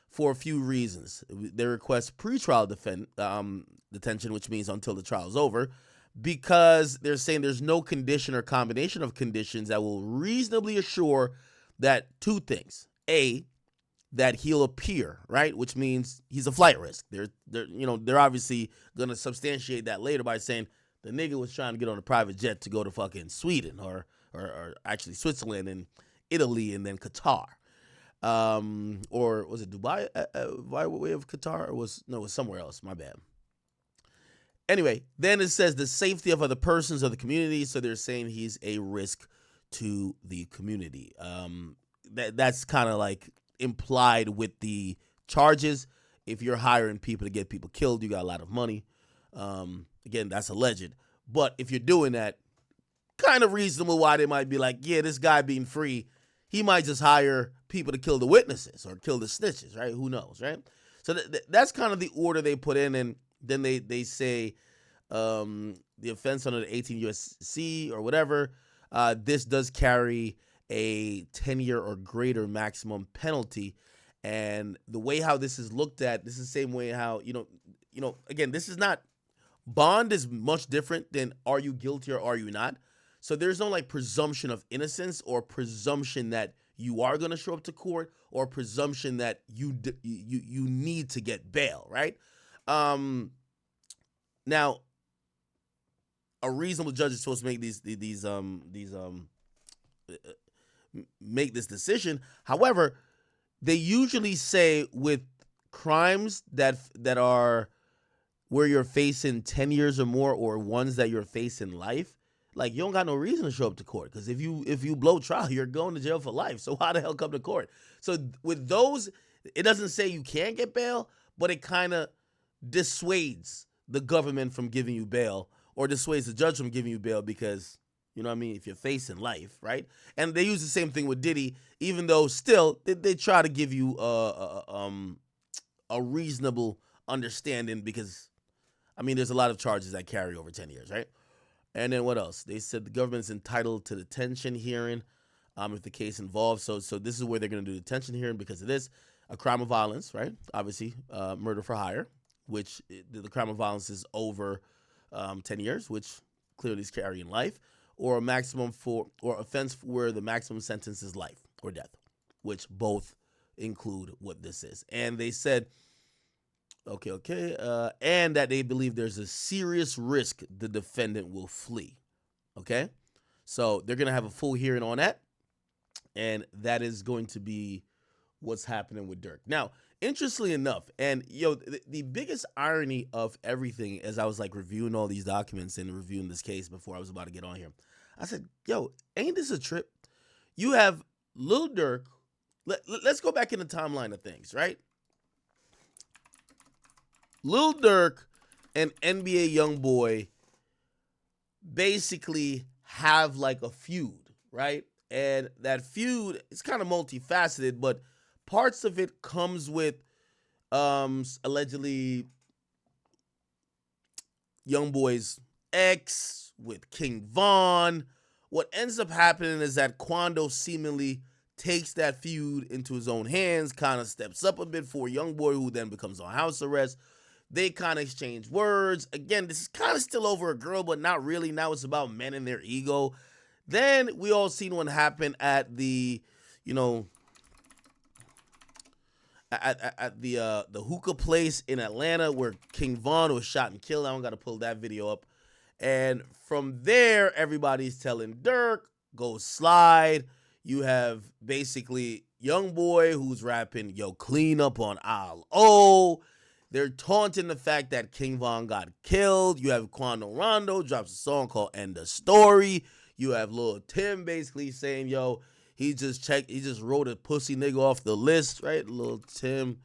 for a few reasons. They request pretrial detention, which means until the trial is over, because they're saying there's no condition or combination of conditions that will reasonably assure that two things. A, that he'll appear, right? Which means he's a flight risk. They're obviously gonna substantiate that later by saying the nigga was trying to get on a private jet to go to fucking Sweden or actually Switzerland and Italy and then Qatar. Or was it Dubai by way of Qatar? Or it was somewhere else. My bad. Anyway, then it says the safety of other persons or the community. So they're saying he's a risk to the community. That's kind of like implied with the charges. If you're hiring people to get people killed, you got a lot of money. Again, that's alleged. But if you're doing that, kind of reasonable why they might be like, yeah, this guy being free, he might just hire people to kill the witnesses or kill the snitches, right? Who knows, right? So that's kind of the order they put in, and then they say the offense under the 18 U.S.C. or whatever, this does carry a 10-year or greater maximum penalty. And the way how this is looked at, this is the same way how, again, this is not, bond is much different than are you guilty or are you not. So there's no like presumption of innocence or presumption that you are going to show up to court or presumption that you need to get bail, right? Now, a reasonable judge is supposed to make make this decision. However, they usually say with crimes that are where you're facing 10 years or more, or ones that you're facing life, like you don't got no reason to show up to court, because if you blow trial, you're going to jail for life. So why the hell come to court? So with those, it doesn't say you can't get bail, but it kind of dissuades the government from giving you bail, or dissuades the judge from giving you bail, because you know what I mean, if you're facing life, right? And they use the same thing with Diddy, even though still they try to give you a reasonable understanding, because I mean there's a lot of charges that carry over 10 years, right? And then what else? They said the government's entitled to detention hearing if the case involves. So this is where they're going to do detention hearing because of this. A crime of violence, right? Obviously, murder for hire, which the crime of violence is over 10 years, which clearly is carrying life, or offense where the maximum sentence is life or death, which both include what this is. And they said, and that they believe there's a serious risk the defendant will flee. Okay, so they're gonna have a full hearing on that, and that is going to be what's happening with Durk. Now, interestingly enough, and the biggest irony of everything, as I was like reviewing all these documents and reviewing this case before I was about to get on here, I said, ain't this a trip? You have Lil Durk. Let's go back in the timeline of things, right? Lil Durk and NBA Youngboy basically have like a feud, right? And that feud is kind of multifaceted, but parts of it comes with allegedly Youngboy's ex with King Von. What ends up happening is that Quando seemingly takes that feud into his own hands, kind of steps up a bit for Youngboy, who then becomes on house arrest. They kind of exchange words. Again, this is kind of still over a girl, but not really. Now it's about men and their ego. Then we all seen what happened at the, at the hookah place in Atlanta where King Von was shot and killed. I don't got to pull that video up. And from there, everybody's telling Durk, go slide. You have basically Youngboy who's rapping, yo, clean up on Aisle O. They're taunting the fact that King Von got killed. You have Quando Rondo drops a song called End of Story. You have Lil Tim basically saying, yo, he just wrote a pussy nigga off the list, right? Lil Tim.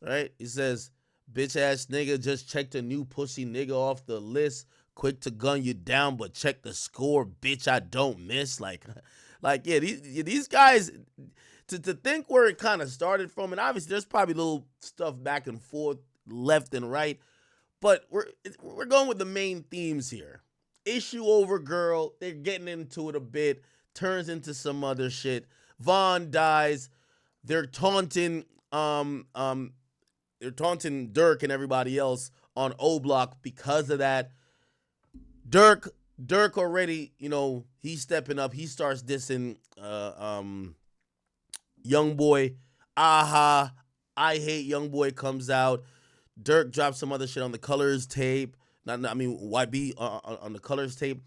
Right? He says, bitch ass nigga just checked a new pussy nigga off the list. Quick to gun you down, but check the score, bitch, I don't miss. Like yeah, these guys, to think where it kind of started from, and obviously there's probably little stuff back and forth, left and right, but we're going with the main themes here. Issue over girl, they're getting into it a bit, turns into some other shit, Von dies. They're taunting Durk and everybody else on O Block because of that. Durk already, he's stepping up. He starts dissing Youngboy. Aha, I hate Youngboy comes out. Durk drops some other shit on the Colors tape. YB on the Colors tape.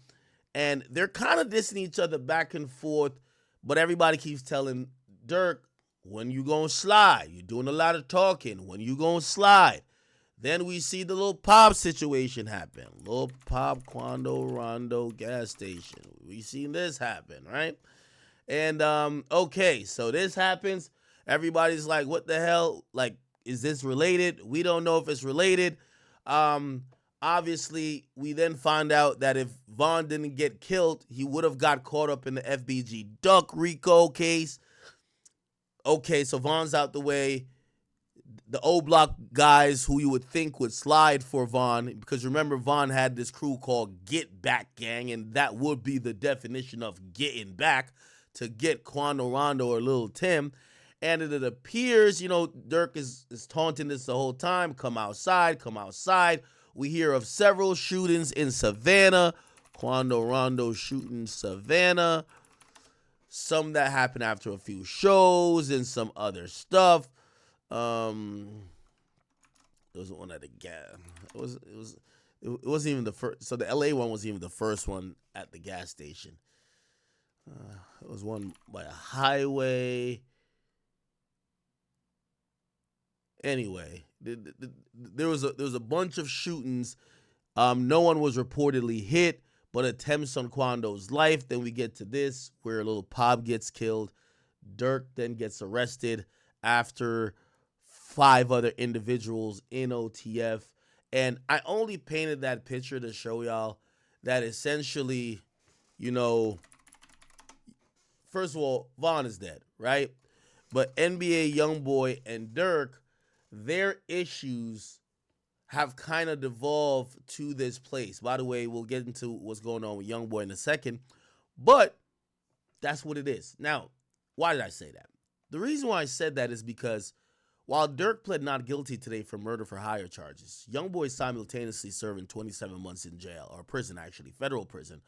And they're kind of dissing each other back and forth, but everybody keeps telling Durk, when you gonna slide? You're doing a lot of talking. When you gonna slide? Then we see the Lil Pop situation happen. Lil Pop, Quando, Rondo, gas station. We seen this happen, right? And, okay, so this happens. Everybody's like, what the hell? Like, is this related? We don't know if it's related. Obviously, we then find out that if Von didn't get killed, he would have got caught up in the FBG Duck Rico case. Okay, so Von's out the way. The O Block guys who you would think would slide for Von, because remember, Von had this crew called Get Back Gang, and that would be the definition of getting back, to get Quando Rondo or Lil Tim. And it appears, Durk is taunting this the whole time. Come outside, come outside. We hear of several shootings in Savannah. Quando Rondo shooting Savannah. Some that happened after a few shows and some other stuff. There was one at the gas. It wasn't even the first. So the LA one wasn't even the first one at the gas station. It was one by a highway. Anyway, there was a bunch of shootings. No one was reportedly hit, but attempts on Quando's life. Then we get to this, where Lil Pop gets killed. Durk then gets arrested after 5 other individuals in OTF. And I only painted that picture to show y'all that essentially, first of all, Von is dead, right? But NBA Youngboy and Durk, their issues have kind of devolved to this place. By the way, we'll get into what's going on with Youngboy in a second, but that's what it is. Now, why did I say that? The reason why I said that is because while Durk pled not guilty today for murder for hire charges, Youngboy is simultaneously serving 27 months in jail, or prison actually, federal prison,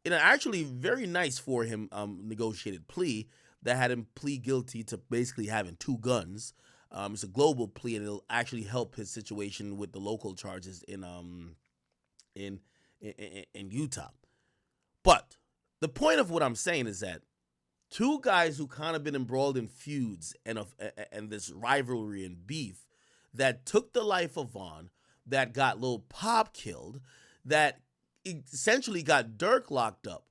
in an actually very nice for him negotiated plea that had him plead guilty to basically having 2 guns. It's a global plea, and it'll actually help his situation with the local charges in Utah. But the point of what I'm saying is that 2 guys who kind of been embroiled in feuds and this rivalry and beef that took the life of Von, that got Lil Pop killed, that essentially got Durk locked up.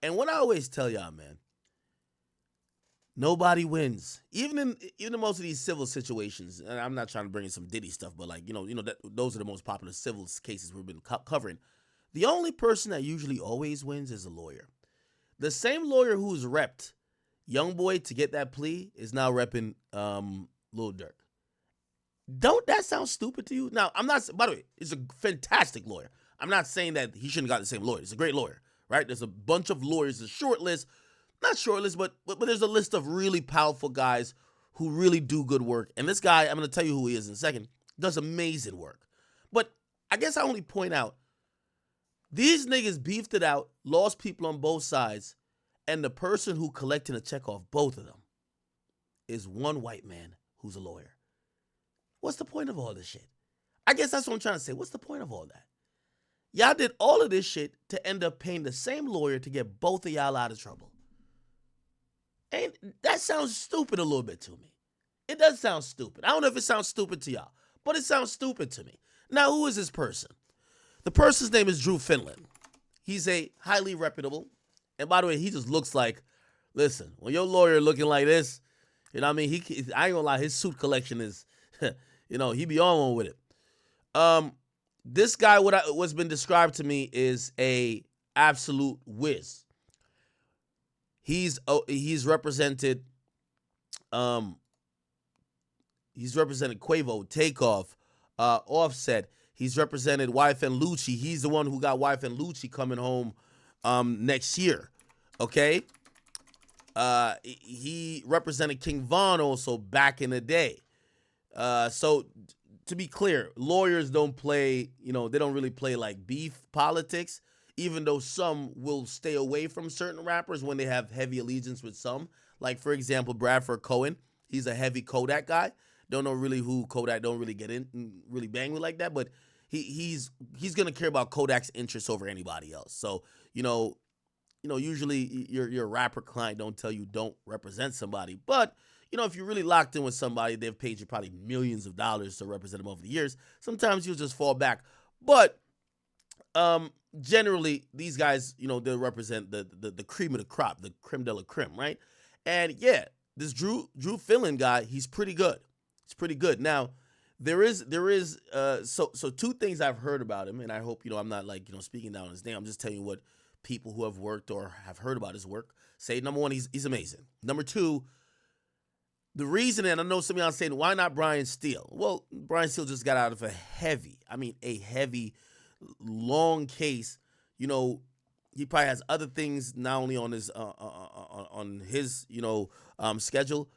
And what I always tell y'all, man, nobody wins. Even in most of these civil situations, and I'm not trying to bring in some Diddy stuff, but those are the most popular civil cases we've been covering. The only person that usually always wins is a lawyer. The same lawyer who's repped Youngboy to get that plea is now repping Lil Durk. Don't that sound stupid to you? Now, I'm not, by the way, he's a fantastic lawyer. I'm not saying that he shouldn't have got the same lawyer. He's a great lawyer, right? There's a bunch of lawyers, a short list, not short list, but there's a list of really powerful guys who really do good work. And this guy, I'm going to tell you who he is in a second, does amazing work. But I guess I only point out, these niggas beefed it out, lost people on both sides, and the person who collecting a check off both of them is one white man who's a lawyer. What's the point of all this shit? I guess that's what I'm trying to say. What's the point of all that? Y'all did all of this shit to end up paying the same lawyer to get both of y'all out of trouble. And that sounds stupid a little bit to me. It does sound stupid. I don't know if it sounds stupid to y'all, but it sounds stupid to me. Now, who is this person? The person's name is Drew Finland. He's a highly reputable, and by the way, he just looks like, listen, when your lawyer looking like this, you know what I mean? I ain't gonna lie, his suit collection is, he be on one with it. This guy, what's been described to me is a absolute whiz. He's represented Quavo, Takeoff, Offset. He's represented Wife and Lucci. He's the one who got Wife and Lucci coming home next year. Okay? He represented King Von also back in the day. So to be clear, lawyers don't play, they don't really play like beef politics, even though some will stay away from certain rappers when they have heavy allegiance with some. Like, for example, Bradford Cohen, he's a heavy Kodak guy. Don't know really who Kodak, don't really get in, really bang with like that, but he's gonna care about Kodak's interests over anybody else. So, usually your rapper client don't tell you don't represent somebody, but if you're really locked in with somebody, they've paid you probably millions of dollars to represent them over the years. Sometimes you'll just fall back, but generally these guys, they represent the cream of the crop, the creme de la creme, right? And yeah, this Drew Finland guy, he's pretty good. It's pretty good. Now, there is so two things I've heard about him, and I hope I'm not like speaking down his name. I'm just telling you what people who have worked or have heard about his work say. Number one, he's amazing. Number two, the reason, and I know some of y'all saying, why not Brian Steele? Well, Brian Steele just got out of a heavy, long case. He probably has other things not only on his schedule,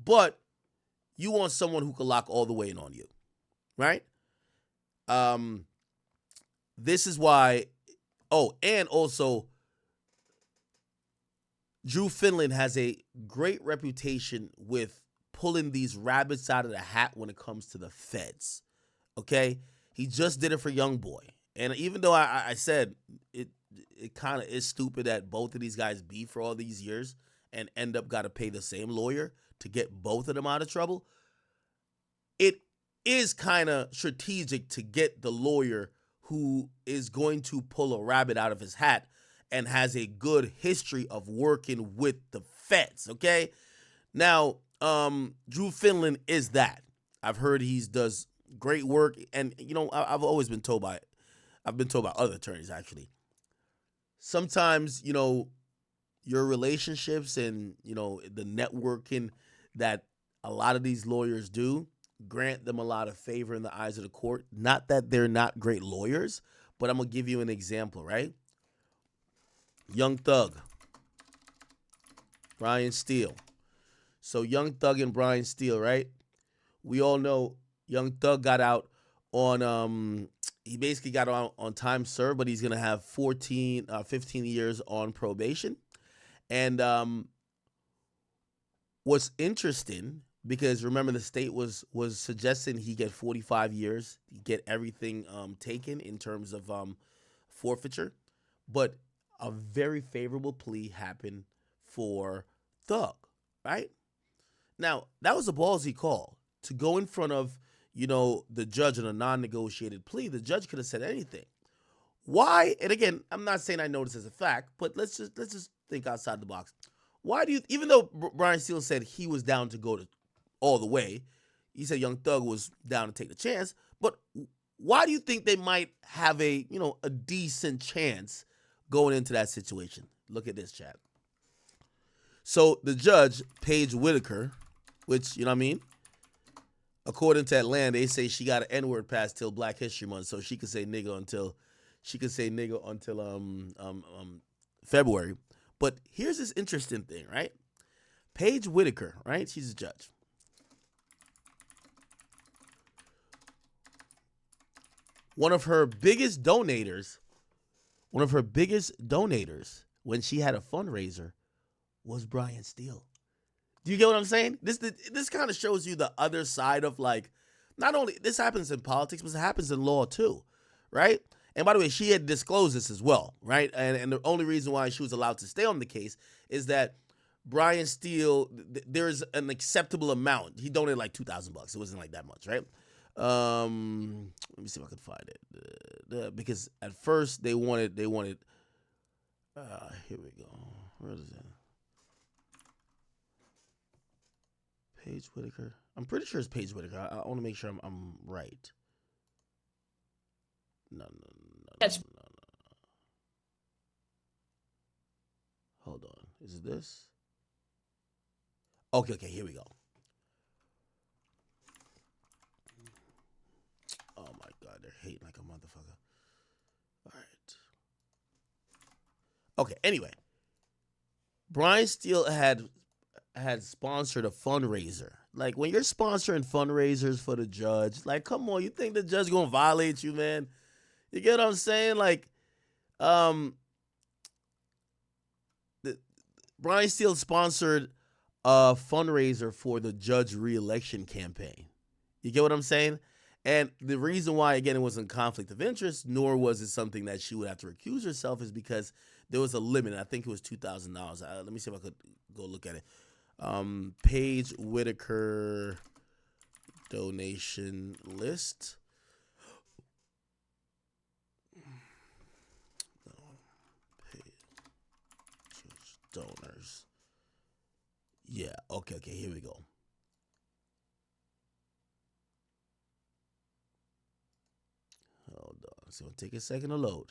but you want someone who can lock all the way in on you, right? This is why. Oh, and also, Drew Finland has a great reputation with pulling these rabbits out of the hat when it comes to the feds. Okay, he just did it for Youngboy, and even though I said it kind of is stupid that both of these guys beef for all these years and end up got to pay the same lawyer to get both of them out of trouble, it is kind of strategic to get the lawyer who is going to pull a rabbit out of his hat and has a good history of working with the feds, okay? Now, Drew Finland is that. I've heard he does great work, and I've always been told by other attorneys actually. Sometimes, your relationships and, the networking that a lot of these lawyers do grant them a lot of favor in the eyes of the court. Not that they're not great lawyers, but I'm going to give you an example, right? Young Thug, Brian Steele. So Young Thug and Brian Steele, right? We all know Young Thug got out on he basically got out on time served, but he's going to have 15 years on probation. And what's interesting, because remember the state was suggesting he get 45 years, he get everything taken in terms of forfeiture, but a very favorable plea happened for Thug, right? Now, that was a ballsy call to go in front of, the judge on a non-negotiated plea. The judge could have said anything. Why? And again, I'm not saying I know this as a fact, but let's just think outside the box. Why do you, even though Brian Steele said he was down to go to all the way, he said Young Thug was down to take the chance, but why do you think they might have a decent chance going into that situation? Look at this, chat. So the judge, Paige Whitaker, which, according to Atlanta, they say she got an N-word pass till Black History Month, so she could say nigga until February. But here's this interesting thing, right? Paige Whitaker, right? She's a judge. One of her biggest donators when she had a fundraiser was Brian Steele. Do you get what I'm saying? This kind of shows you the other side of, like, not only this happens in politics, but it happens in law too, right? And by the way, she had disclosed this as well, right? And the only reason why she was allowed to stay on the case is that Brian Steele, there's an acceptable amount. He donated like $2,000. It wasn't like that much, right? Let me see if I can find it. Because at first they wanted. Here we go. Where is it? Paige Whitaker. I'm pretty sure it's Paige Whitaker. I want to make sure I'm right. No. Hold on. Is it this? Okay, here we go. Oh my God, they're hating like a motherfucker. All right. Okay, anyway. Brian Steele had sponsored a fundraiser. Like when you're sponsoring fundraisers for the judge, like come on, you think the judge gonna violate you, man? You get what I'm saying? Like, um, the, Brian Steele sponsored a fundraiser for the judge reelection campaign. You get what I'm saying? And the reason why, again, it wasn't conflict of interest, nor was it something that she would have to recuse herself, is because there was a limit. I think it was $2,000. Let me see if I could go look at it. Paige Whitaker donation list. Donors. Yeah, okay, here we go. Hold on. It's going to take a second to load.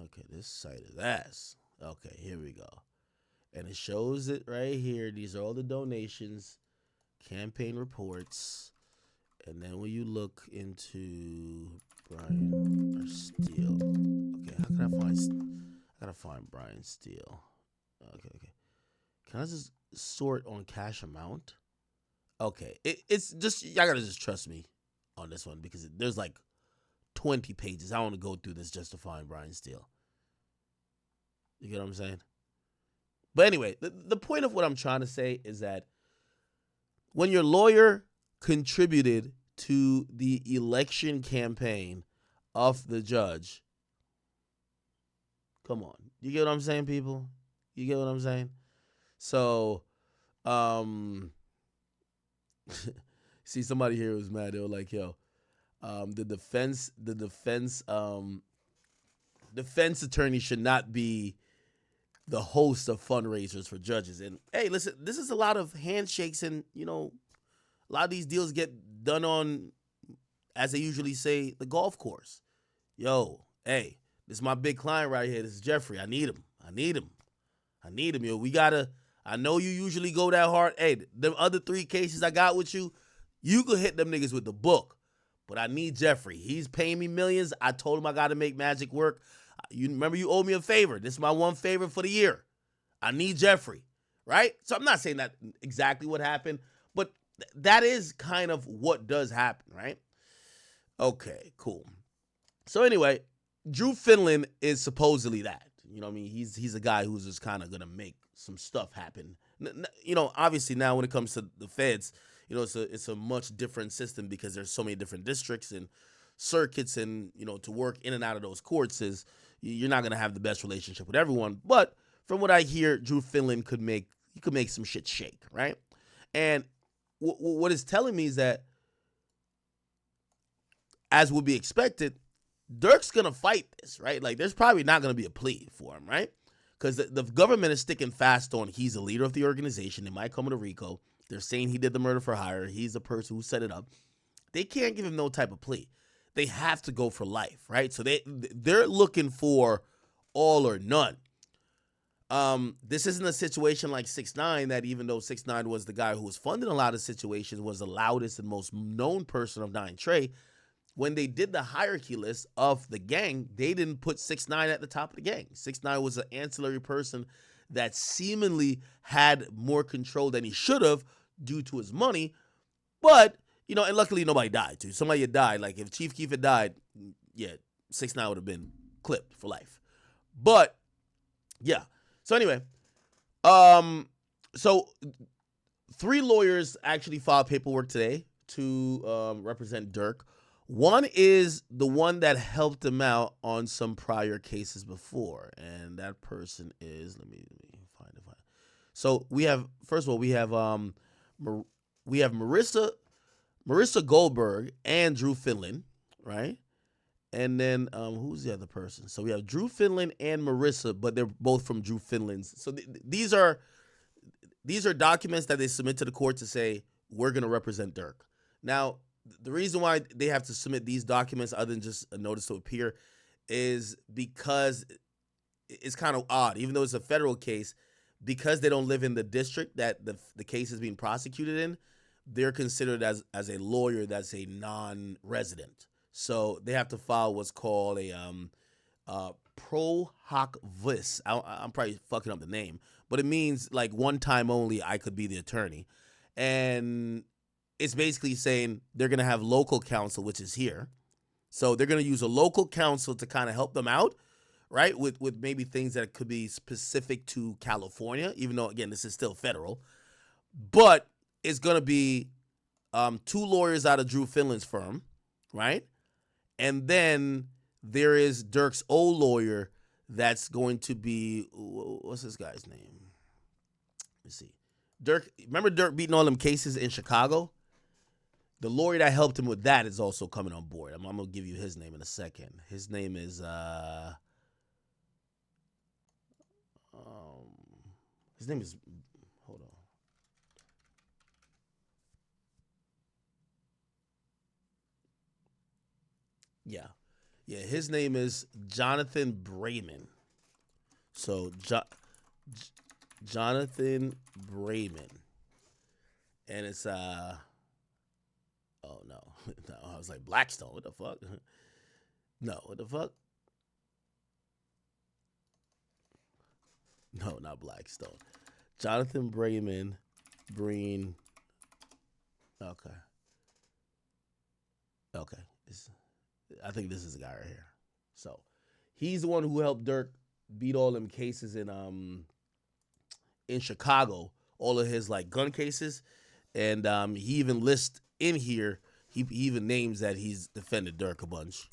Okay, this site is ass. Okay, here we go. And it shows it right here. These are all the donations, campaign reports. And then when you look into Brian Steele. Okay, how can I find... I gotta find Brian Steele. Okay. Can I just sort on cash amount? Okay, it's just... Y'all gotta just trust me on this one because there's like 20 pages. I want to go through this just to find Brian Steele. You get what I'm saying? But anyway, the point of what I'm trying to say is that when your lawyer contributed to the election campaign of the judge, come on. You get what I'm saying, people? You get what I'm saying? So, see, somebody here was mad. They were like, yo, the defense attorney should not be the host of fundraisers for judges. And hey, listen, this is a lot of handshakes, and a lot of these deals get done on, as they usually say, the golf course. Yo, hey, this is my big client right here. This is Jeffrey. I need him. Yo, I know you usually go that hard. Hey, the other 3 cases I got with you, you could hit them niggas with the book. But I need Jeffrey. He's paying me millions. I told him I got to make magic work. You remember you owe me a favor. This is my one favor for the year. I need Jeffrey, right? So I'm not saying that exactly what happened, but that is kind of what does happen, right? Okay, cool. So anyway, Drew Finland is supposedly that. You know what I mean? He's a guy who's just kind of going to make some stuff happen. Obviously now when it comes to the feds, it's a much different system because there's so many different districts and circuits, and to work in and out of those courts you're not going to have the best relationship with everyone. But from what I hear, Drew Finland could make some shit shake, right? And what it's telling me is that, as would be expected, Durk's going to fight this, right? Like, there's probably not going to be a plea for him, right? Because the government is sticking fast on he's the leader of the organization. They might come to RICO. They're saying he did the murder for hire. He's the person who set it up. They can't give him no type of plea. They have to go for life, right? So they're looking for all or none. This isn't a situation like 6ix9ine, that even though 6ix9ine was the guy who was funding a lot of situations, was the loudest and most known person of 9 Trey, when they did the hierarchy list of the gang, they didn't put 6ix9ine at the top of the gang. 6ix9ine was an ancillary person that seemingly had more control than he should have due to his money. But, and luckily nobody died too. Somebody had died. Like if Chief Keef had died, yeah, 6ix9ine would have been clipped for life. But yeah. So anyway, so 3 lawyers actually filed paperwork today to represent Durk. One is the one that helped him out on some prior cases before, and that person is, let me find it. So we have, first of all, we have Marissa Goldberg and Drew Finland, right? And then who's the other person? So we have Drew Finland and Marissa, but they're both from Drew Finland's. So these are documents that they submit to the court to say, we're going to represent Durk. Now, the reason why they have to submit these documents, other than just a notice to appear, is because it's kind of odd. Even though it's a federal case, because they don't live in the district that the case is being prosecuted in, they're considered as a lawyer that's a non-resident. So they have to file what's called Pro hoc vis. I'm probably fucking up the name, but it means like one time only I could be the attorney. And it's basically saying they're going to have local counsel, which is here. So they're going to use a local counsel to kind of help them out, right? With maybe things that could be specific to California, even though, again, this is still federal. But it's going to be two lawyers out of Drew Finland's firm, right? And then there is Durk's old lawyer that's going to be, what's this guy's name? Let's see. Durk, remember Durk beating all them cases in Chicago? The lawyer that helped him with that is also coming on board. I'm going to give you his name in a second. His name is, hold on. Yeah. Yeah, his name is Jonathan Brayman. So, Jonathan Brayman. And it's, oh no. No, I was like, Blackstone. What the fuck? No, what the fuck? No, not Blackstone. Jonathan Brayman. Breen. Okay. Okay. I think this is the guy right here. So he's the one who helped Durk beat all them cases in Chicago, all of his like gun cases, and he even lists in here. He even names that he's defended Durk a bunch,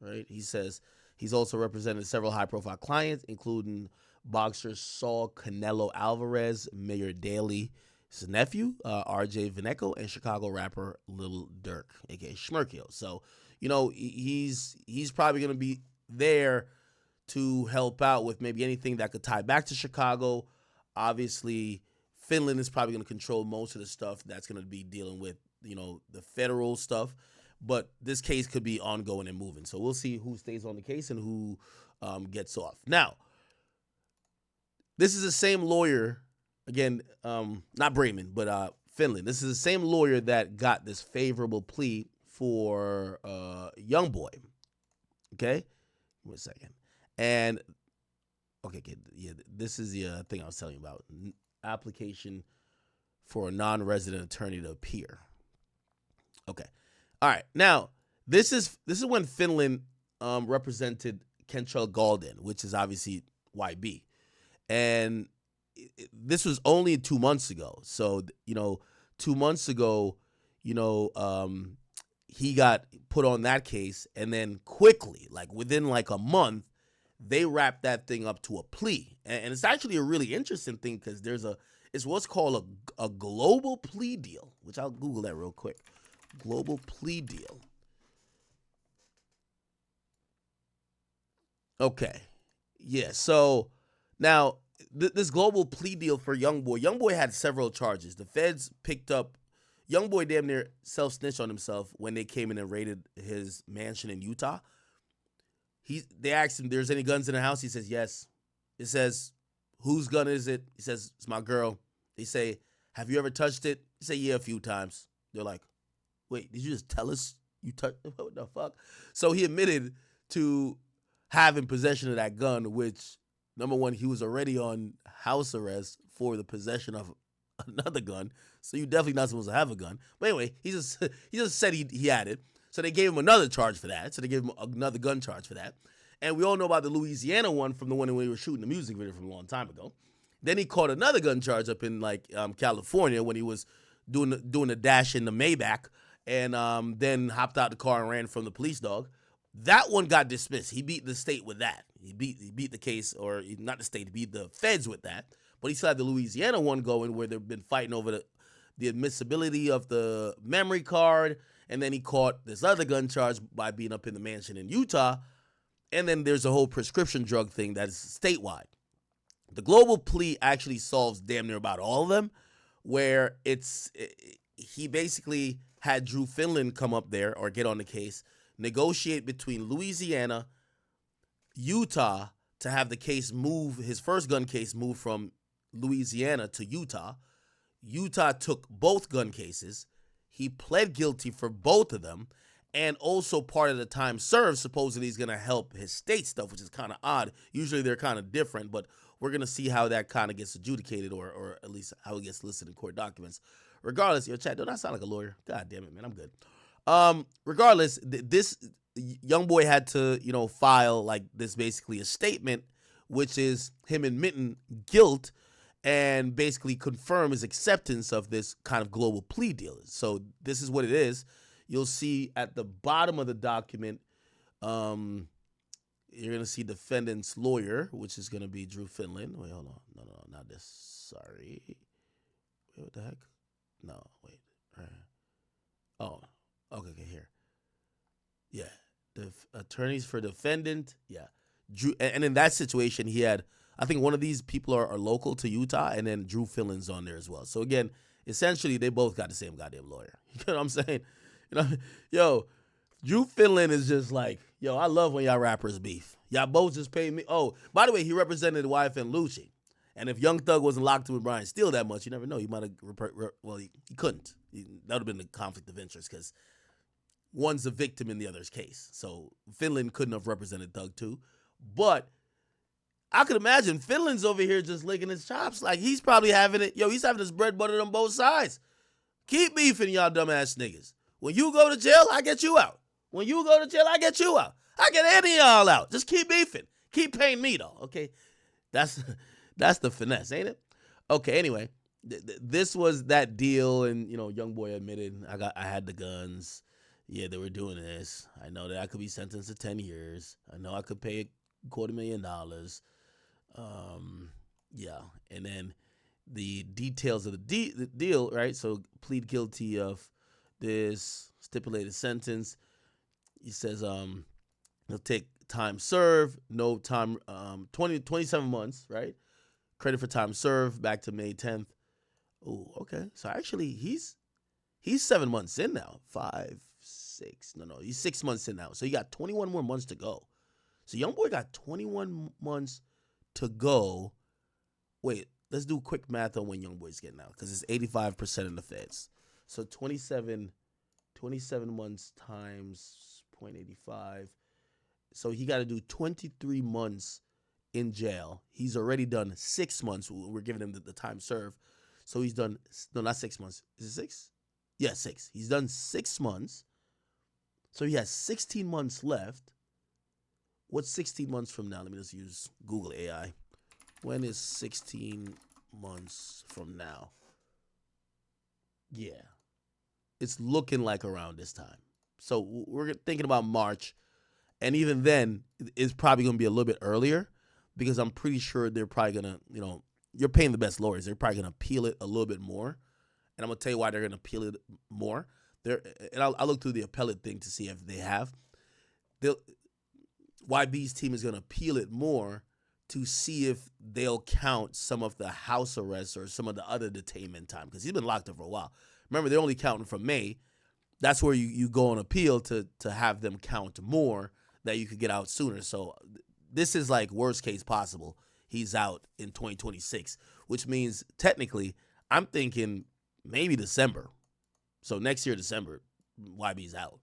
right? He says he's also represented several high-profile clients, including boxer Saul Canelo Alvarez, Mayor Daley, his nephew, R.J. Veneco, and Chicago rapper Lil Durk, aka Schmirkio. So, you know, he's probably going to be there to help out with maybe anything that could tie back to Chicago. Obviously, Finland is probably going to control most of the stuff that's going to be dealing with, you know, the federal stuff. But this case could be ongoing and moving. So we'll see who stays on the case and who gets off. Now, this is the same lawyer, again, not Brayman, but Finland. This is the same lawyer that got this favorable plea for Youngboy. Okay? Wait a second. And, okay, yeah, this is the thing I was telling you about. Application for a non-resident attorney to appear. Okay. All right. Now, this is when Finland represented Kentrell Galden, which is obviously YB. And this was only 2 months ago. So, you know, 2 months ago, you know, he got put on that case, and then quickly, like within like a month, they wrapped that thing up to a plea. And it's actually a really interesting thing because it's what's called a global plea deal, which I'll Google that real quick. Global plea deal. Okay. Yeah, so now this global plea deal for Youngboy had several charges. The feds picked up Youngboy damn near self-snitched on himself when they came in and raided his mansion in Utah. They asked him, "There's any guns in the house?" He says, "Yes." It says, "Whose gun is it?" He says, "It's my girl." They say, "Have you ever touched it?" He say, "Yeah, a few times." They're like, "Wait, did you just tell us you touched it? What the fuck?" So he admitted to having possession of that gun, which, number one, he was already on house arrest for the possession of another gun. So you're definitely not supposed to have a gun. But anyway, he just said he had it. So they gave him another charge for that. So they gave him another gun charge for that. And we all know about the Louisiana one from the one when he was shooting the music video from a long time ago. Then he caught another gun charge up in like California when he was doing a dash in the Maybach, and then hopped out the car and ran from the police dog. That one got dismissed. He beat the state with that. He beat the case, or not the state, he beat the feds with that. But he still had the Louisiana one going where they've been fighting over the admissibility of the memory card. And then he caught this other gun charge by being up in the mansion in Utah. And then there's a whole prescription drug thing that is statewide. The global plea actually solves damn near about all of them, where he basically had Drew Finland come up there or get on the case, negotiate between Louisiana, Utah to have the case move, his first gun case move from Louisiana to Utah. Utah took both gun cases. He pled guilty for both of them. And also part of the time served supposedly is going to help his state stuff, which is kind of odd. Usually they're kind of different, but we're going to see how that kind of gets adjudicated, or at least how it gets listed in court documents. Regardless, yo, Chad, don't I sound like a lawyer? God damn it, man, I'm good. Regardless, this Youngboy had to, file like this basically a statement, which is him admitting guilt and basically confirm his acceptance of this kind of global plea deal. So this is what it is. You'll see at the bottom of the document, you're going to see defendant's lawyer, which is going to be Drew Finland. Wait, hold on. No, not this. Sorry. Wait, what the heck? No, wait. Right. Oh, okay, here. Yeah. The attorneys for defendant. Yeah. Drew, and in that situation, he had, I think one of these people are local to Utah, and then Drew Finland's on there as well. So again, essentially, they both got the same goddamn lawyer. You know what I'm saying? Yo, Drew Finland is just like, yo, I love when y'all rappers beef. Y'all both just pay me. Oh, by the way, he represented YF and Lucci. And if Young Thug wasn't locked in with Brian Steele that much, you never know. He might have, he couldn't. That would have been a conflict of interest because one's a victim in the other's case. So Finland couldn't have represented Thug too. But I could imagine Finland's over here just licking his chops. Like he's probably having it. Yo, he's having his bread buttered on both sides. Keep beefing, y'all dumbass niggas. When you go to jail, I get you out. When you go to jail, I get you out. I get any of y'all out. Just keep beefing. Keep paying me, though, okay? That's the finesse, ain't it? Okay, anyway, this was that deal, and, Youngboy admitted, I had the guns. Yeah, they were doing this. I know that I could be sentenced to 10 years. I know I could pay $250,000. Yeah, and then the details of the deal, right? So plead guilty of this stipulated sentence. He says he'll take time served, no time, 27 months, right? Credit for time served back to May 10th. Oh, okay. So actually he's 7 months in now. 5, 6. No, he's 6 months in now. So he got 21 more months to go. So Youngboy got 21 months to go. Wait, let's do quick math on when Youngboy's getting out, because it's 85% in the feds. So 27 months times 0.85. So he got to do 23 months in jail. He's already done 6 months. We're giving him the time served. So he's done, no, not 6 months. Is it 6? Yeah, 6. He's done 6 months. So he has 16 months left. What's 16 months from now? Let me just use Google AI. When is 16 months from now? Yeah. It's looking like around this time. So we're thinking about March. And even then, it's probably going to be a little bit earlier, because I'm pretty sure they're probably going to, you're paying the best lawyers. They're probably going to appeal it a little bit more. And I'm going to tell you why they're going to appeal it more. I'll look through the appellate thing to see if they have. YB's team is going to appeal it more to see if they'll count some of the house arrests or some of the other detainment time, because he's been locked up for a while. Remember, they're only counting from May. That's where you go on appeal to have them count more, that you could get out sooner. So this is like worst case possible. He's out in 2026, which means technically I'm thinking maybe December. So next year, December, YB's out.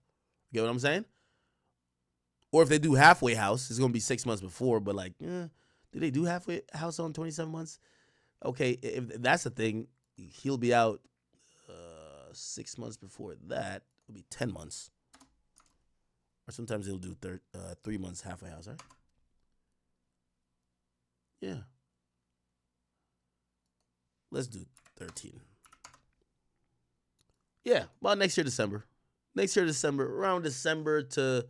You get what I'm saying? Or if they do halfway house, it's going to be 6 months before, but like, do they do halfway house on 27 months? Okay, if that's the thing, he'll be out 6 months before that. It'll be 10 months. Or sometimes they'll do 3 months halfway house, right? Yeah. Let's do 13. Yeah, about next year, December. Around December to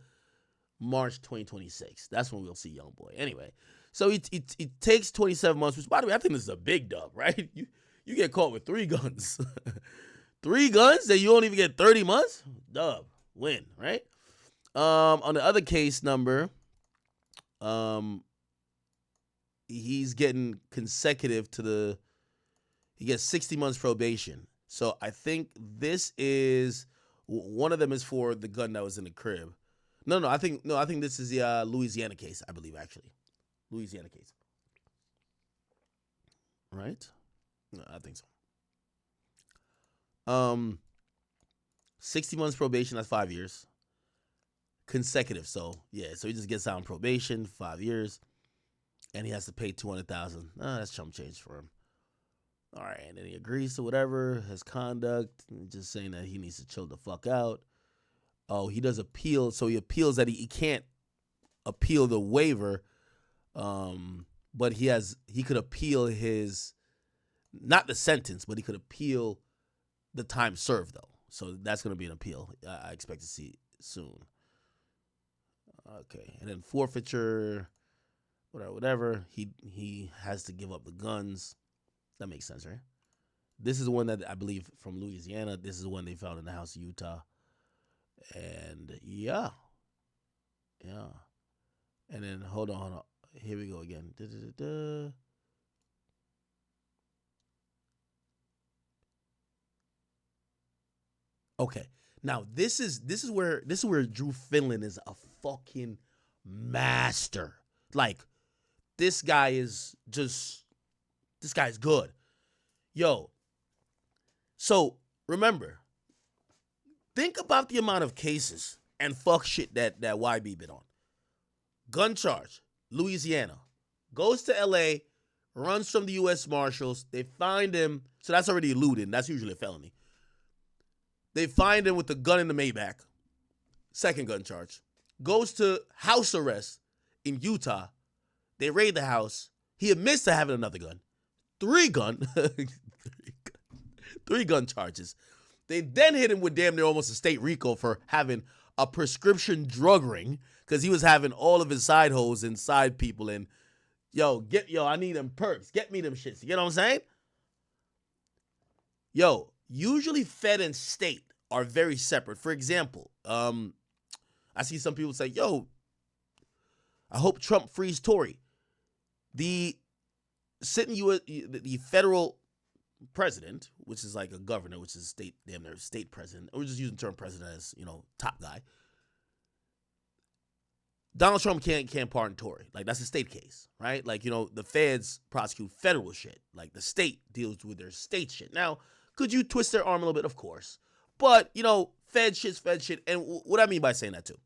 March 2026. That's when we'll see Youngboy. Anyway, so it takes 27 months, which, by the way, I think this is a big dub, right? You get caught with 3 guns. 3 guns that you don't even get 30 months? Dub. Win, right? On the other case number, he's getting consecutive to he gets 60 months probation. So I think this is, one of them is for the gun that was in the crib. No, I think this is the Louisiana case, I believe, actually. Louisiana case. Right? No, I think so. 60 months probation, that's 5 years. consecutive. So yeah, so he just gets out on probation, 5 years, and he has to pay 200,000. That's chump change for him. All right, and then he agrees to whatever his conduct, just saying that he needs to chill the fuck out. Oh, he does appeal, so he appeals that he can't appeal the waiver, but he could appeal his, not the sentence, but he could appeal the time served though. So that's gonna be an appeal. I expect to see soon. Okay, and then forfeiture, whatever. He has to give up the guns. That makes sense, right? This is the one that I believe from Louisiana. This is the one they found in the house of Utah. And yeah. And then hold on. Here we go again. Okay. Now this is where Drew Finland is a fucking master. Like, this guy is good. Yo. So remember, think about the amount of cases and fuck shit that YB been on. Gun charge, Louisiana. Goes to LA, runs from the U.S. Marshals. They find him. So that's already eluding. That's usually a felony. They find him with the gun in the Maybach. Second gun charge. Goes to house arrest in Utah. They raid the house. He admits to having another gun. Three gun charges. They then hit him with damn near almost a state RICO for having a prescription drug ring, because he was having all of his side hoes and side people and I need them perks. Get me them shits. You get what I'm saying? Yo, usually Fed and state are very separate. For example, I see some people say, yo, I hope Trump frees Tory. The federal president, which is like a governor, which is state president. We're just using the term president as, top guy. Donald Trump can't pardon Tory. Like, that's a state case, right? Like, the feds prosecute federal shit. Like, the state deals with their state shit. Now, could you twist their arm a little bit? Of course. But, fed shit. And what I mean by saying that too,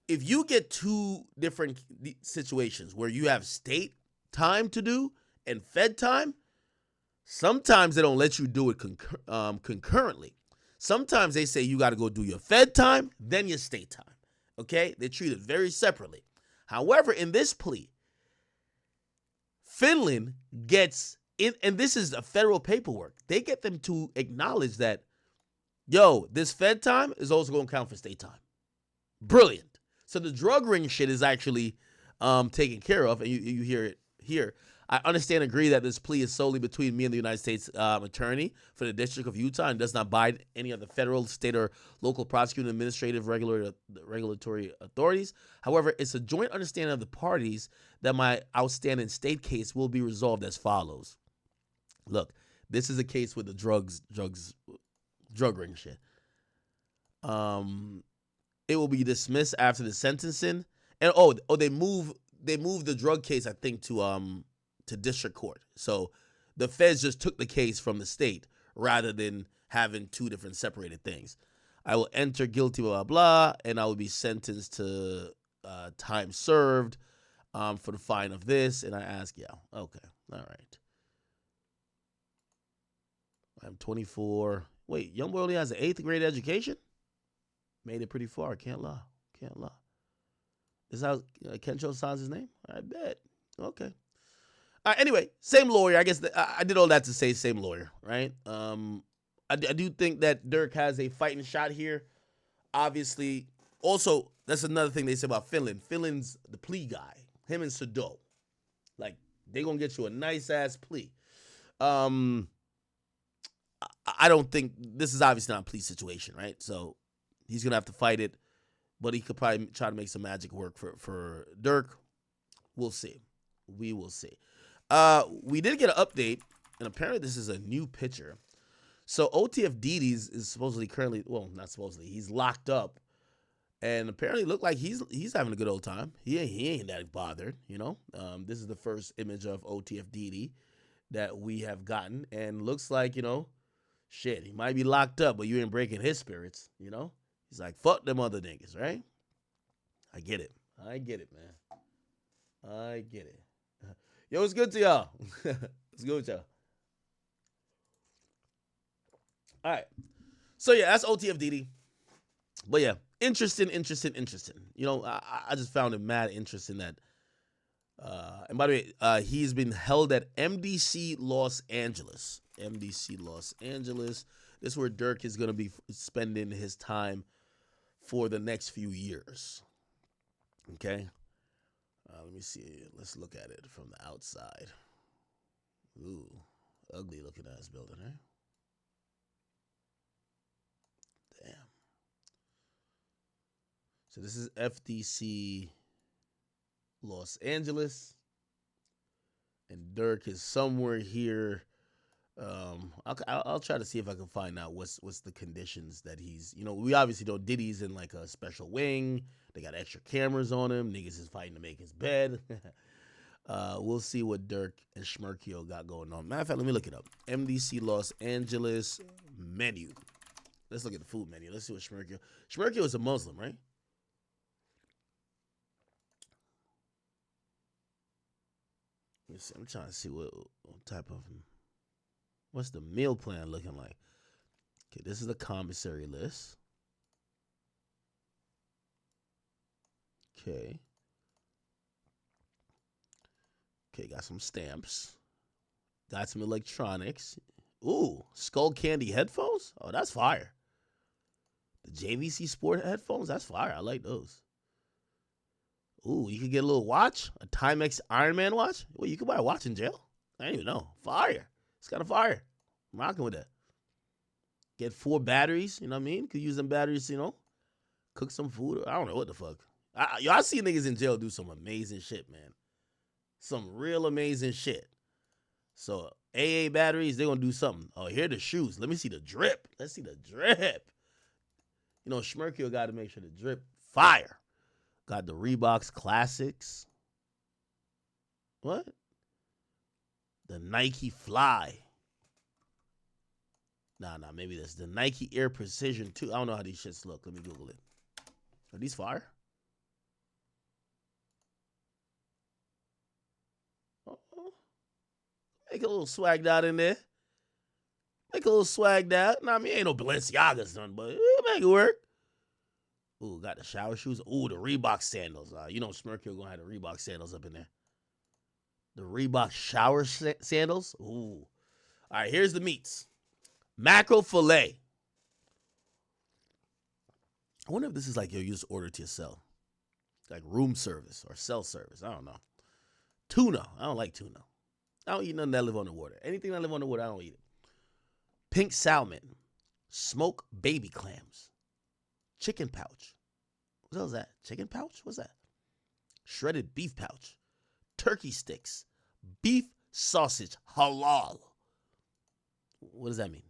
if you get two different situations where you have state time to do and fed time, sometimes they don't let you do it concurrently. Sometimes they say you got to go do your fed time, then your state time. Okay? They treat it very separately. However, in this plea, Finland gets in, and this is a federal paperwork. They get them to acknowledge that, this fed time is also going to count for state time. Brilliant. So the drug ring shit is actually taken care of, and you hear it here. I understand and agree that this plea is solely between me and the United States attorney for the District of Utah and does not bind any of the federal, state, or local prosecuting, administrative, regulatory authorities. However, it's a joint understanding of the parties that my outstanding state case will be resolved as follows. Look, this is a case with the drug ring shit. It will be dismissed after the sentencing, and they move the drug case, I think, to district court. So the feds just took the case from the state rather than having two different separated things. I will enter guilty, blah, blah, blah, and I will be sentenced to time served for the fine of this. And I ask, okay, all right. I'm 24. Wait, Youngboy only has an 8th grade education? Made it pretty far. Can't lie. Is how Ken Cho signs his name? I bet. Okay. Anyway, same lawyer. I guess I did all that to say same lawyer, right? I do think that Durk has a fighting shot here. Obviously, also, that's another thing they say about Finland. Finland's the plea guy. Him and Sado. Like, they going to get you a nice-ass plea. I don't think, this is obviously not a plea situation, right? So, he's going to have to fight it, but he could probably try to make some magic work for Durk. We'll see. We will see. We did get an update, and apparently this is a new picture. So OTF Diddy is supposedly currently, well, not supposedly, he's locked up, and apparently look like he's having a good old time. He ain't that bothered, This is the first image of OTF Diddy that we have gotten, and looks like, shit, he might be locked up, but you ain't breaking his spirits, He's He's like, fuck them other niggas, right? I get it. I get it, man. I get it. Yo, what's good to y'all? What's good with y'all? All right. So yeah, that's OTF Diddy. But yeah, interesting. You know, I just found it mad interesting that. And by the way, he's been held at MDC Los Angeles. MDC Los Angeles. This is where Durk is going to be spending his time for the next few years. Okay. Let me see. Let's look at it from the outside. Ooh, ugly looking ass building, eh? Damn. So this is FDC Los Angeles, and Durk is somewhere here. I'll try to see if I can find out what's the conditions that he's. You know, we obviously know Diddy's in like a special wing. They got extra cameras on him. Niggas is fighting to make his bed. We'll see what Durk and Schmerkio got going on. Matter of fact, let me look it up. MDC Los Angeles menu. Let's look at the food menu. Let's see what Schmerkio. Schmerkio is a Muslim, right? Let me see. I'm trying to see what type of. What's the meal plan looking like? Okay, this is the commissary list. Okay. Okay, got some stamps. Got some electronics. Ooh, Skull Candy headphones? Oh, that's fire. The JVC Sport headphones? That's fire. I like those. Ooh, you could get a little watch? A Timex Iron Man watch? Well, you could buy a watch in jail? I didn't even know. Fire. It's kind of fire. I'm rocking with that. Get 4 batteries, you know what I mean? Could use them batteries, you know? Cook some food. I don't know what the fuck. I see niggas in jail do some amazing shit, man. Some real amazing shit. So, AA batteries, they're going to do something. Oh, here are the shoes. Let me see the drip. Let's see the drip. You know, Schmerkio got to make sure the drip fire. Got the Reeboks Classics. What? The Nike Fly. Nah, maybe that's the Nike Air Precision 2. I don't know how these shits look. Let me Google it. Are these fire? Make a little swagged out in there. Make a little swagged out. Nah, I mean, ain't no Balenciagas done, but make it work. Ooh, got the shower shoes. Ooh, the Reebok sandals. You know Smirkio gonna have the Reebok sandals up in there. The Reebok shower sandals. Ooh. All right, here's the meats. Mackerel fillet. I wonder if this is like you just order to yourself. Like room service or cell service. I don't know. Tuna. I don't like tuna. I don't eat nothing that live on the water. Anything that live on the water, I don't eat it. Pink salmon. Smoked baby clams. Chicken pouch. What the hell is that? Chicken pouch? What's that? Shredded beef pouch. Turkey sticks. Beef sausage. Halal. What does that mean?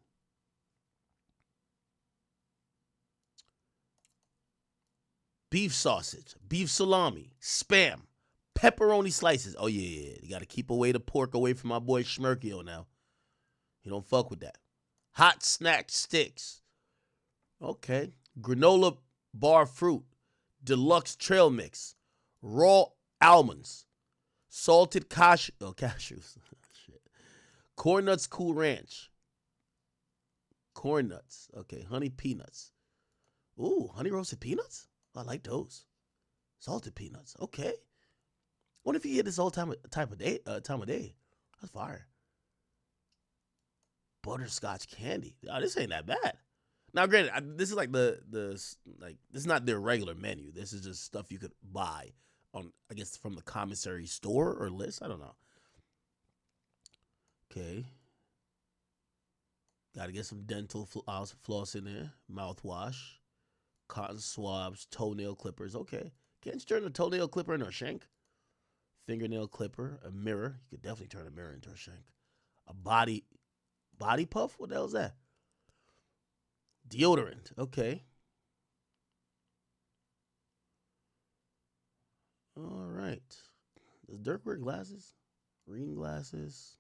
Beef sausage. Beef salami. Spam. Pepperoni slices. Oh, yeah. You got to keep away the pork away from my boy Schmerkio now. You don't fuck with that. Hot snack sticks. Okay. Granola bar fruit. Deluxe trail mix. Raw almonds. Salted cashews. Shit. Corn nuts cool ranch. Corn nuts. Okay. Honey peanuts. Ooh, honey roasted peanuts? I like those. Salted peanuts. Okay. What if you get this all time of day? That's fire. Butterscotch candy. Oh, this ain't that bad. Now, granted, this is like this is not their regular menu. This is just stuff you could buy on, I guess, from the commissary store or list. I don't know. Okay. Got to get some dental floss in there. Mouthwash. Cotton swabs. Toenail clippers. Okay. Can't you turn a toenail clipper into a shank? Fingernail clipper. A mirror. You could definitely turn a mirror into a shank. A body puff? What the hell is that? Deodorant. Okay. All right. Does Durk wear glasses? Reading glasses.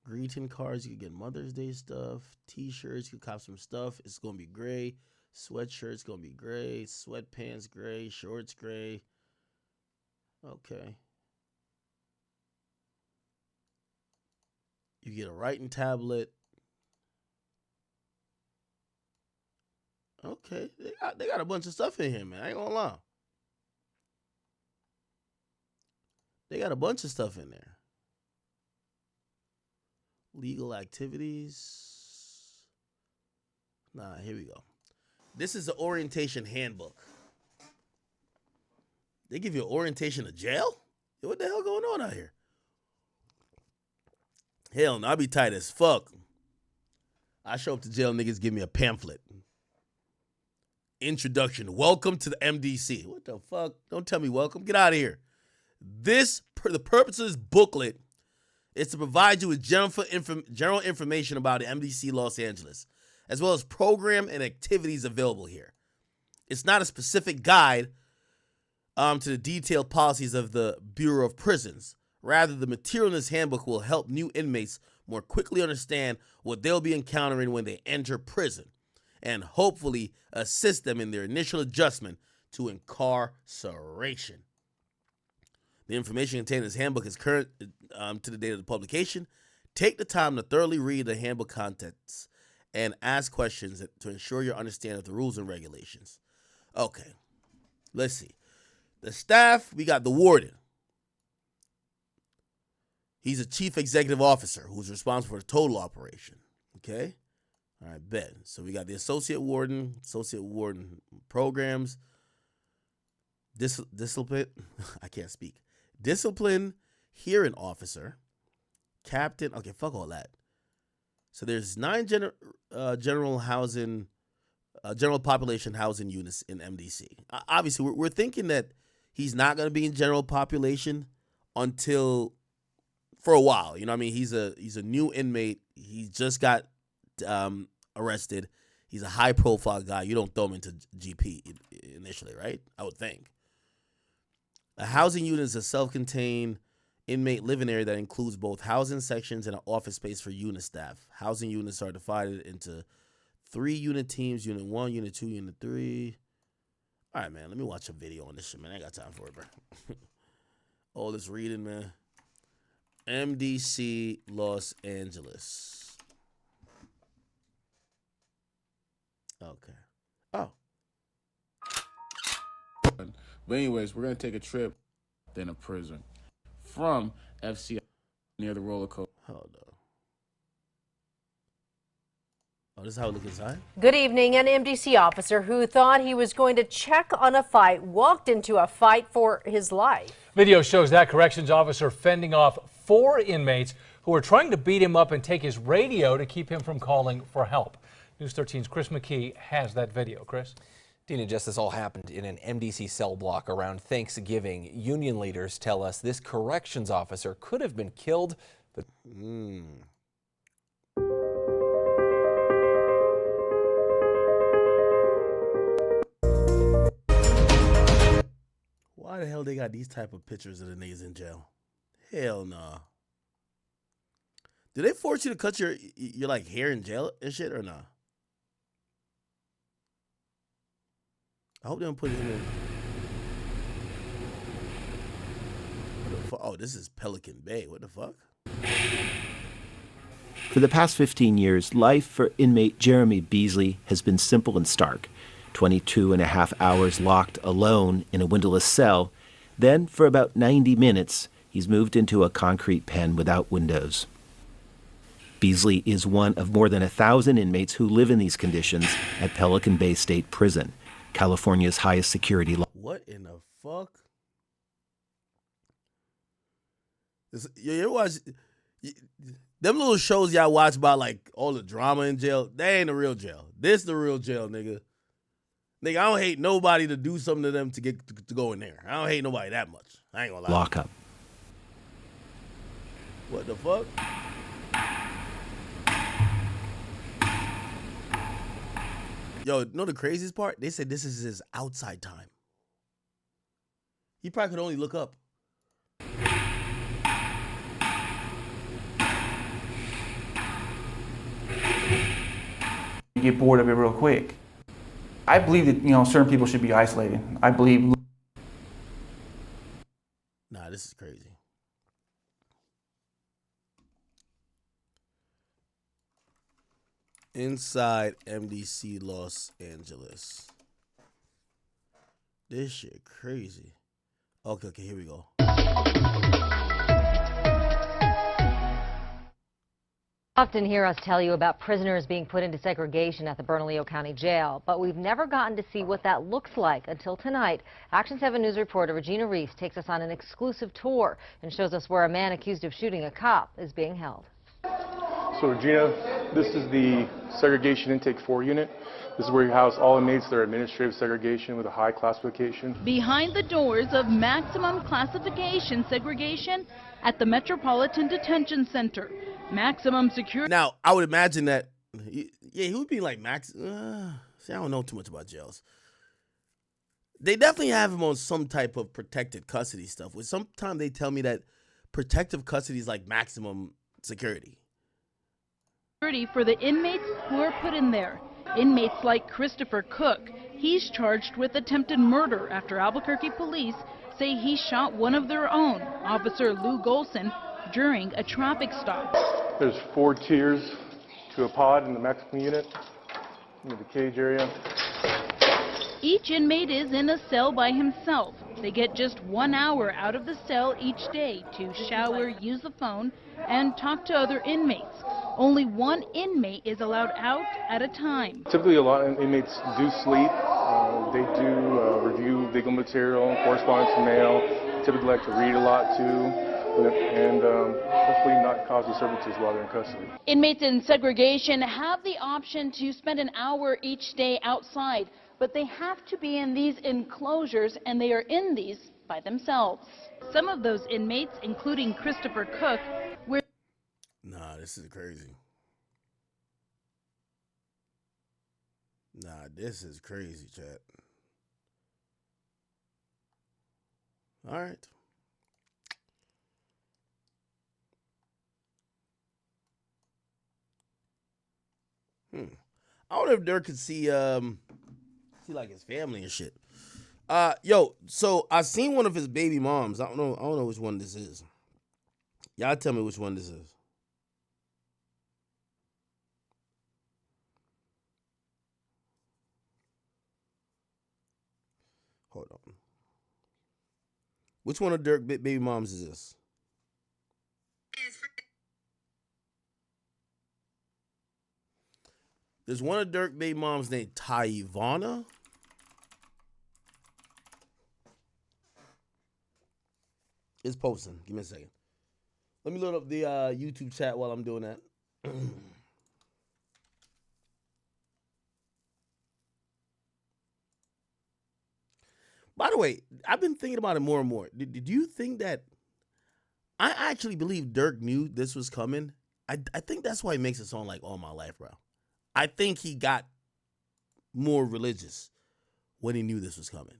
Greeting cards. You can get Mother's Day stuff. T-shirts. You can cop some stuff. It's going to be gray. Sweatshirts going to be gray. Sweatpants gray. Shorts gray. Okay. You get a writing tablet. Okay. They got a bunch of stuff in here, man. I ain't going to lie. They got a bunch of stuff in there. Legal activities. Nah, here we go. This is the orientation handbook. They give you an orientation of jail? What the hell going on out here? Hell no, I be tight as fuck. I show up to jail, niggas give me a pamphlet. Introduction. Welcome to the MDC. What the fuck? Don't tell me welcome. Get out of here. The purpose of this booklet is to provide you with general information about the MDC Los Angeles, as well as program and activities available here. It's not a specific guide to the detailed policies of the Bureau of Prisons. Rather, the material in this handbook will help new inmates more quickly understand what they'll be encountering when they enter prison, and hopefully assist them in their initial adjustment to incarceration. The information contained in this handbook is current to the date of the publication. Take the time to thoroughly read the handbook contents and ask questions to ensure your understanding of the rules and regulations. Okay, let's see. The staff, we got the warden. He's a chief executive officer who's responsible for the total operation. Okay? All right, bet. So we got the associate warden programs, discipline, I can't speak. Discipline hearing officer, captain. Okay, fuck all that. So there's 9 general population housing units in MDC. Obviously, we're thinking that he's not going to be in general population until for a while. You know what I mean? He's a new inmate. He just got arrested. He's a high profile guy. You don't throw him into GP initially, right? I would think. A housing unit is a self-contained inmate living area that includes both housing sections and an office space for unit staff. Housing units are divided into 3 unit teams: Unit 1, Unit 2, Unit 3. All right, man, let me watch a video on this shit, man. I ain't got time for it, bro. All this reading, man. MDC Los Angeles. Okay. Oh. But anyways, we're going to take a trip in a prison from FCI near the roller coaster. Hold on. Oh, this is how it looks inside? Good evening. An MDC officer who thought he was going to check on a fight walked into a fight for his life. Video shows that corrections officer fending off 4 inmates who were trying to beat him up and take his radio to keep him from calling for help. News 13's Chris McKee has that video. Chris? Dina, just this all happened in an MDC cell block around Thanksgiving. Union leaders tell us this corrections officer could have been killed, but Why the hell they got these type of pictures of the niggas in jail? Hell nah. Do they force you to cut your like hair in jail and shit or nah? I hope they don't put it in. Oh, this is Pelican Bay. What the fuck? For the past 15 years, life for inmate Jeremy Beasley has been simple and stark. 22 and a half hours locked alone in a windowless cell. Then, for about 90 minutes, he's moved into a concrete pen without windows. Beasley is one of more than 1,000 inmates who live in these conditions at Pelican Bay State Prison, California's highest security law. What in the fuck? You ever watch them little shows y'all watch about like all the drama in jail? They ain't the real jail. This the real jail, nigga. Nigga, I don't hate nobody to do something to them to get to go in there. I don't hate nobody that much. I ain't gonna lie. Lockup. What the fuck? Yo, know the craziest part? They said this is his outside time. He probably could only look up. You get bored of it real quick. I believe that, you know, certain people should be isolated. I believe. Nah, this is crazy. Inside MDC Los Angeles. This shit crazy. Okay, here we go. Often hear us tell you about prisoners being put into segregation at the Bernalillo County Jail, but we've never gotten to see what that looks like until tonight. Action 7 News reporter Regina Reese takes us on an exclusive tour and shows us where a man accused of shooting a cop is being held. So Regina, this is the Segregation Intake 4 unit. This is where you house all inmates that are administrative segregation with a high classification. Behind the doors of maximum classification segregation at the Metropolitan Detention Center. Maximum security. Now, I would imagine that, yeah, he would be like max. See, I don't know too much about jails. They definitely have him on some type of protected custody stuff. Which sometimes they tell me that protective custody is like maximum security. For the inmates who are put in there. Inmates like Christopher Cook. He's charged with attempted murder after Albuquerque police say he shot one of their own, Officer Lou Golson, during a traffic stop. There's 4 tiers to a pod in the maximum unit, in the cage area. Each inmate is in a cell by himself. They get just 1 hour out of the cell each day to shower, use the phone, and talk to other inmates. Only one inmate is allowed out at a time. Typically, a lot of inmates do sleep. They do review legal material, correspondence, and mail. Typically like to read a lot too. And hopefully not cause disturbances while they're in custody. Inmates in segregation have the option to spend an hour each day outside, but they have to be in these enclosures, and they are in these by themselves. Some of those inmates, including Christopher Cook, were... Nah, this is crazy. Nah, this is crazy, chat. All right. I wonder if Durk could see like his family and shit. Yo, so I seen one of his baby moms. I don't know which one this is. Y'all tell me which one this is. Hold on. Which one of Durk baby moms is this? There's one of Durk baby moms named Tyvana. It's posting. Give me a second. Let me load up the YouTube chat while I'm doing that. By the way, I've been thinking about it more and more. Did you think that... I actually believe Durk knew this was coming. I think that's why he makes a song like All My Life, bro. I think he got more religious when he knew this was coming.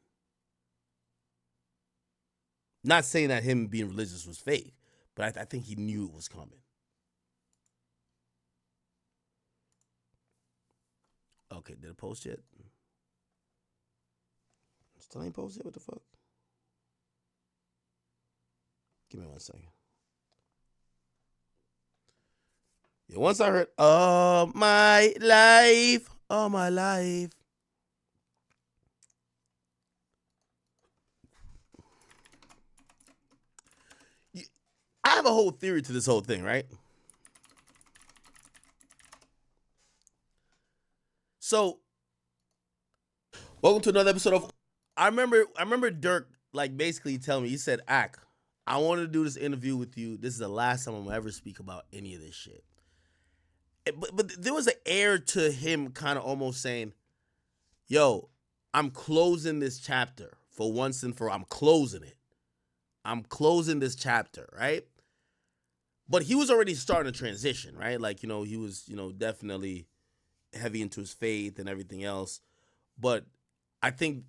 Not saying that him being religious was fake, but I think he knew it was coming. Okay, did it post yet? Still ain't posted yet? What the fuck? Give me 1 second. Yeah, once I heard all my life, I have a whole theory to this whole thing, right? So, welcome to another episode of... I remember Durk like basically telling me, he said, "Ak, I wanted to do this interview with you. This is the last time I'm gonna ever speak about any of this shit." But there was an air to him kind of almost saying, yo, I'm closing this chapter for once and for all. I'm closing it. I'm closing this chapter, right? But he was already starting to transition, right? Like, you know, he was, you know, definitely heavy into his faith and everything else. But I think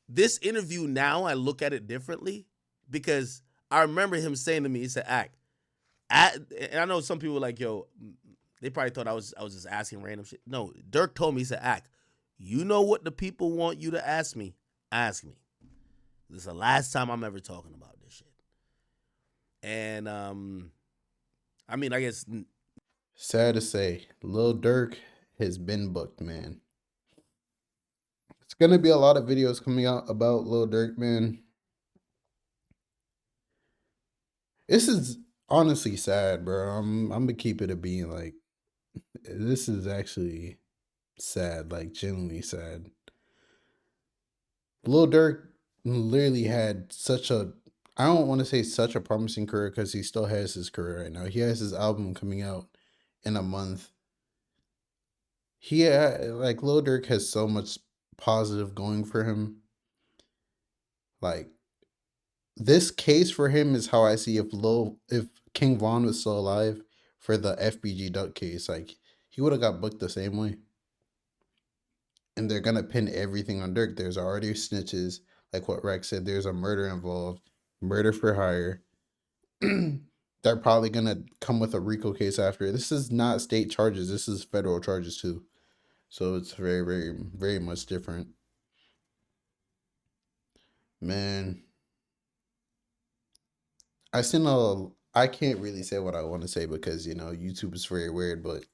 this interview now, I look at it differently because I remember him saying to me, he said, "Ak," and I know some people were like, yo, They probably thought I was just asking random shit. No, Durk told me, he said, "Act, you know what the people want you to ask me? Ask me. This is the last time I'm ever talking about this shit." And I mean, I guess Sad to say, Lil Durk has been booked, man. It's gonna be a lot of videos coming out about Lil Durk, man. This is honestly sad, bro. I'm gonna keep it a being. Like, this is actually sad, like genuinely sad. Lil Durk literally had such a, I don't want to say such a promising career because he still has his career right now. He has his album coming out in a month. Like Lil Durk has so much positive going for him. Like, this case for him is how I see if King Von was still alive for the FBG Duck case. Like, he would have got booked the same way. And they're gonna pin everything on Durk. There's already snitches, like what Rex said. There's a murder involved, murder for hire. They're probably gonna come with a RICO case after. This is not state charges. This is federal charges too. So it's very, very, very much different. Man, I can't really say what I want to say because, YouTube is very weird, but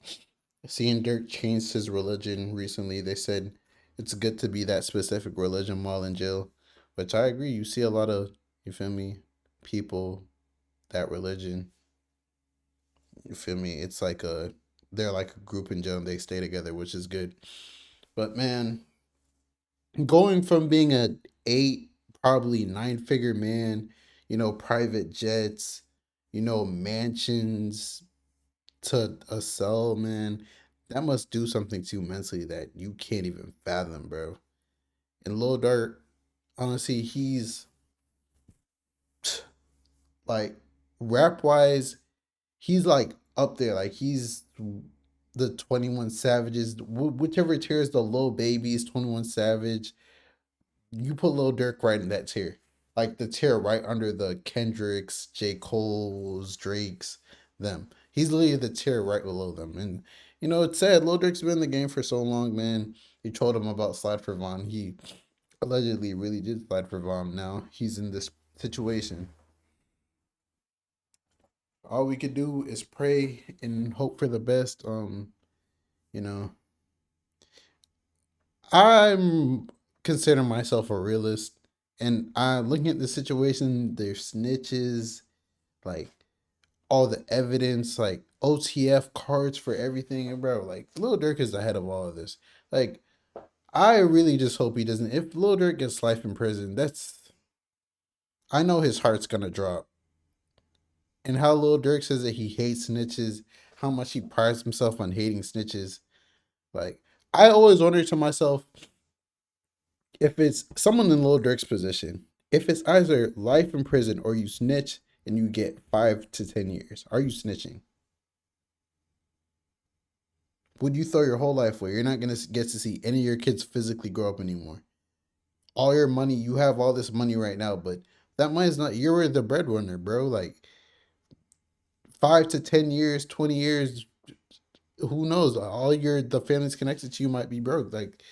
seeing Dirk changed his religion recently, they said it's good to be that specific religion while in jail, which I agree. You see a lot of, you feel me, people, that religion, you feel me? It's like they're like a group in jail and they stay together, which is good. But man, going from being a 8, probably 9-figure man, private jets, mansions, to a cell, man, that must do something to you mentally that you can't even fathom, bro. And Lil Durk, honestly, he's like, rap wise, he's like up there. Like, he's the 21 Savages, whichever tier is the Lil Babies, 21 Savage. You put Lil Durk right in that tier. Like, the tier right under the Kendricks, J. Cole's, Drake's, them. He's literally the tier right below them. And, it's sad. Lil Durk's been in the game for so long, man. You told him about Slide for Von. He allegedly really did slide for Von. Now he's in this situation. All we could do is pray and hope for the best. I'm considering myself a realist, and I'm looking at the situation. There's snitches, like all the evidence, like OTF cards for everything, and bro, like Lil Durk is ahead of all of this. Like, I really just hope he doesn't. If Lil Durk gets life in prison, I know his heart's gonna drop. And how Lil Durk says that he hates snitches, how much he prides himself on hating snitches. Like, I always wonder to myself, if it's someone in Lil Durk's position, if it's either life in prison or you snitch and you get 5 to 10 years, are you snitching? Would you throw your whole life away? You're not going to get to see any of your kids physically grow up anymore. All your money, you have all this money right now, but that money is not, you're the breadwinner, bro. Like, 5 to 10 years, 20 years, who knows? The family's connected to you might be broke. Like,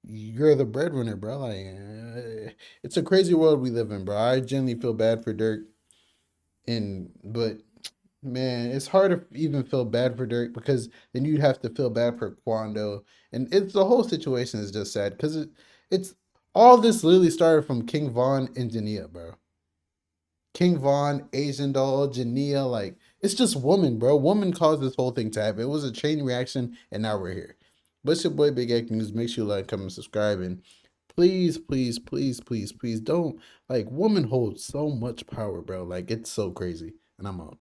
you're the breadwinner, bro. Like, it's a crazy world we live in, bro. I genuinely feel bad for Durk. But man, it's hard to even feel bad for Durk because then you'd have to feel bad for Quando. And the whole situation is just sad because it's all this literally started from King Von and Jania, bro. King Von, Asian Doll, Jania, like, it's just woman, bro. Woman caused this whole thing to happen. It was a chain reaction, and now we're here. But it's your boy Big Egg News. Make sure you like, comment, subscribe, and please, please, please, please, please don't, like, woman holds so much power, bro. Like, it's so crazy. And I'm out.